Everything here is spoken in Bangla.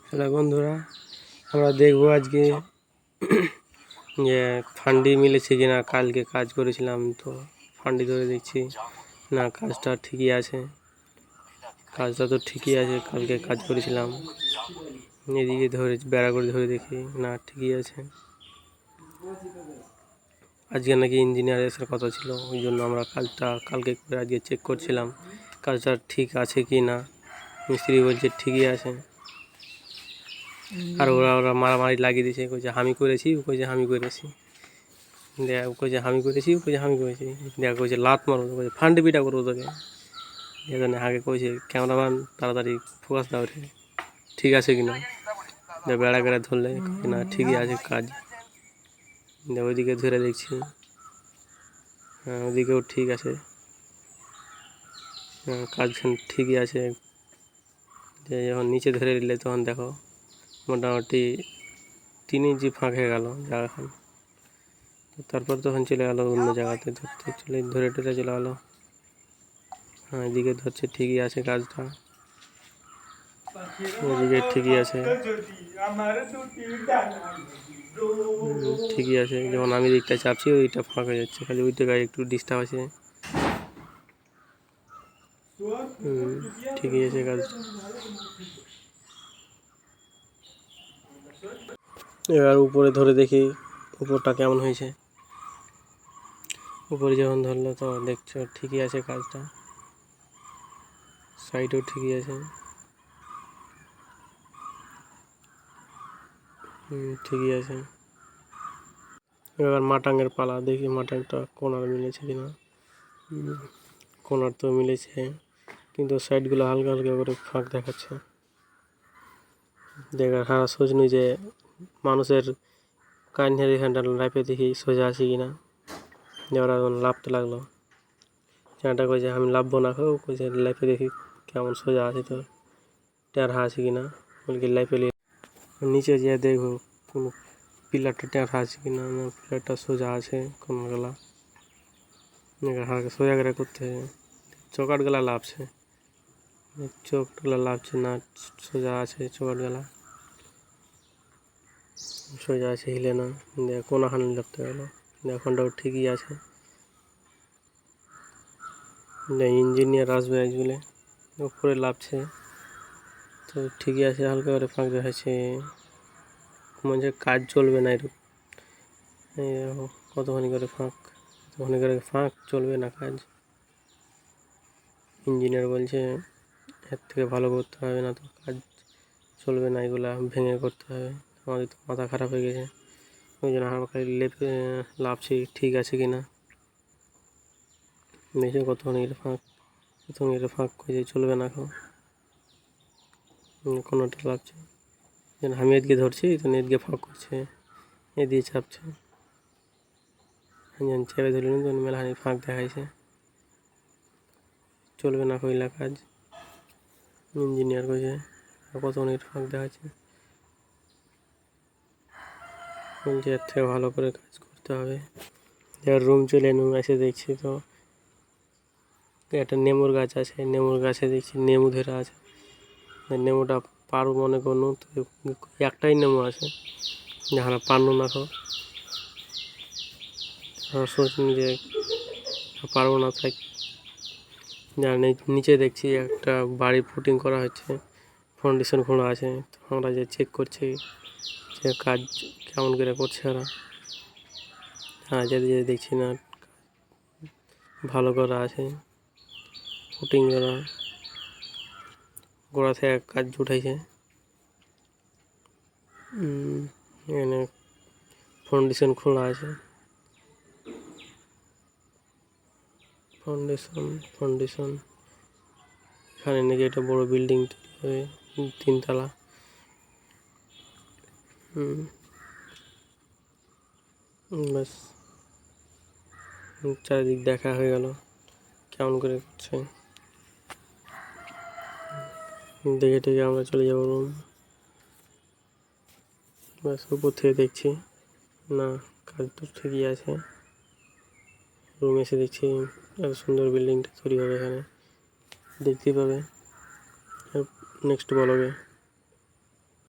হ্যালো বন্ধুরা, আমরা দেখব আজকে যে ফান্ডি মিলেছে কিনা। কালকে কাজ করেছিলাম তো ফান্ডি ধরে দেখছি না, কাজটা ঠিকই আছে। কাজটা তো ঠিকই আছে, কালকে কাজ করেছিলাম। এদিকে ধরে বেড়া করে ধরে দেখি না, ঠিকই আছে। আজকে নাকি ইঞ্জিনিয়ার আসার কথা ছিল, ওই জন্য আমরা কাজটা কালকে করে আজকে চেক করছিলাম কাজটা ঠিক আছে কি না। মিস্ত্রি বলছে ঠিকই আছে। আর ওরা মারামারি লাগিয়ে দিয়েছে, কইছে আমি করেছি, ও কইছে আমি করেছি। দেখ কইছে আমি করেছি, ও কইছে আমি করেছি। দেখ কইছে লাত মারো, কইছে ফান্ডি পিটা করবো তোকে। এখানে আগে কইছে ক্যামেরাম্যান তাড়াতাড়ি ফোকাস দাও রে, ঠিক আছে কিনা। বেড়া করে ধরলে না, ঠিকই আছে কাজ। ওইদিকে ধরে দেখছি, হ্যাঁ ওইদিকেও ঠিক আছে, কাজ ঠিকই আছে। যখন নিচে ধরে নিলে তখন দেখো মোটামুটি 3 ইঞ্চি ফাঁক হয়ে গেল জায়গাখান। তারপর তখন চলে গেলো অন্য জায়গাতে ধরতে, ধরে চলে গেলো। হ্যাঁ এদিকে ধরছে ঠিকই আছে কাজটা, এদিকে ঠিকই আছে, ঠিকই আছে। যখন আমি দিকটা চাপছি ওইটা ফাঁক হয়ে যাচ্ছে, খালি ওই জায়গায় একটু ডিস্টার্ব আছে। ঠিকই আছে কাজটা। এবার উপরে ধরে দেখি উপরটা কেমন হয়েছে। উপরে যখন ধরলো তো দেখছো ঠিকই আছে কাজটা, সাইডেও ঠিকই আছে। ঠিকই আছে। এবার মাটাঙ্গের পালা, দেখি মাটাংটা কোনার মিলেছে কিনা। কোনার তো মিলেছে, কিন্তু সাইডগুলো হালকা হালকা করে ফাঁক দেখাচ্ছে। দেখার হারা সোজনি যে মানুষের কান্নার এখানটা লাইফে দেখি সোজা আছে কিনা। এবার এখন লাভতে লাগলো, চাটা কইছে আমি লাভবো না, খাও কইছে লাইফে দেখি কেমন সোজা আছে, তো টেরহা আছে কিনা। বলকি লাইফে নিচে যেয়ে দেখবো কোনো পিলারটা টেরহা আছে কিনা, পিলারটা সোজা আছে কোনো গেলা। হালকা সোজা করে করতে হবে, চকাট গেলা লাভছে, চোখগুলা লাভছে না, সোজা আছে চকাট গেলা, সোজা আছে, হিলে না। দেখ কোনাখানে লাগতে গেলো, এখনটাও ঠিকই আছে। ইঞ্জিনিয়ার আসবে আজ বলে উপরে লাভছে, তো ঠিকই আছে, হালকা করে ফাঁক দেখাচ্ছে। মনে কাজ চলবে না এরকম, কতখানি করে ফাঁক, কতখানি করে ফাঁক চলবে না কাজ। ইঞ্জিনিয়ার বলছে এর থেকে ভালো করতে হবে, না তো কাজ চলবে না, এগুলা ভেঙে করতে হবে। আমাদের তো মাথা খারাপ হয়ে গেছে, ওই জন্য হালকা লেপে লাভছি ঠিক আছে কিনা। দেখে কতখানি ফাঁক করে চলবে না, কোনোটা লাভছে। যেন আমি এদিকে ধরছি তো এদিকে ফাঁক করছে, এদিকে চাপছে, চেপে ধরলেন তো মেলাহানি ফাঁক দেখাইছে, চলবে না কইলা কাজ। ইঞ্জিনিয়ার কইছে কতখানি ফাঁক দেখাচ্ছে, বলছে এর থেকে ভালো করে কাজ করতে হবে। এবার রুম চলে এসে দেখছি তো একটা নেমুর গাছ আছে, নেমুর গাছে দেখছি নেমু ধরে আছে। নেমুটা পারবো মনে করুন তো, একটাই নেমু আছে, যারা পারলো না খাও সোচনি যে পারবো না, তাই নিচে দেখছি একটা বাড়ি ফুটিং করা হচ্ছে, ফাউন্ডেশন খোঁড়া আছে। তো আমরা যে চেক করছি যে কাজ কেমন করে করছে ওরা। হ্যাঁ যদি দেখছি না ভালো করা আছে, ফুটিং করা, গোড়া থেকে কাজ উঠাইছে। এখানে ফাউন্ডেশন খোলা আছে, ফাউন্ডেশন এখানে নাকি একটা বড় বিল্ডিং তৈরি হবে, 3 তলা। ব্যাস চারিদিক দেখা হয়ে গেল কেমন করে করছে। দেখে টেকে আমরা চলে যাবো রুম। ব্যাস উপর থেকে দেখছি না, কাজ তো ঠিকই আছে। রুম এসে দেখছি এত সুন্দর বিল্ডিংটা তৈরি হবে, এখানে দেখতেই পাবে নেক্সট ব্লগে।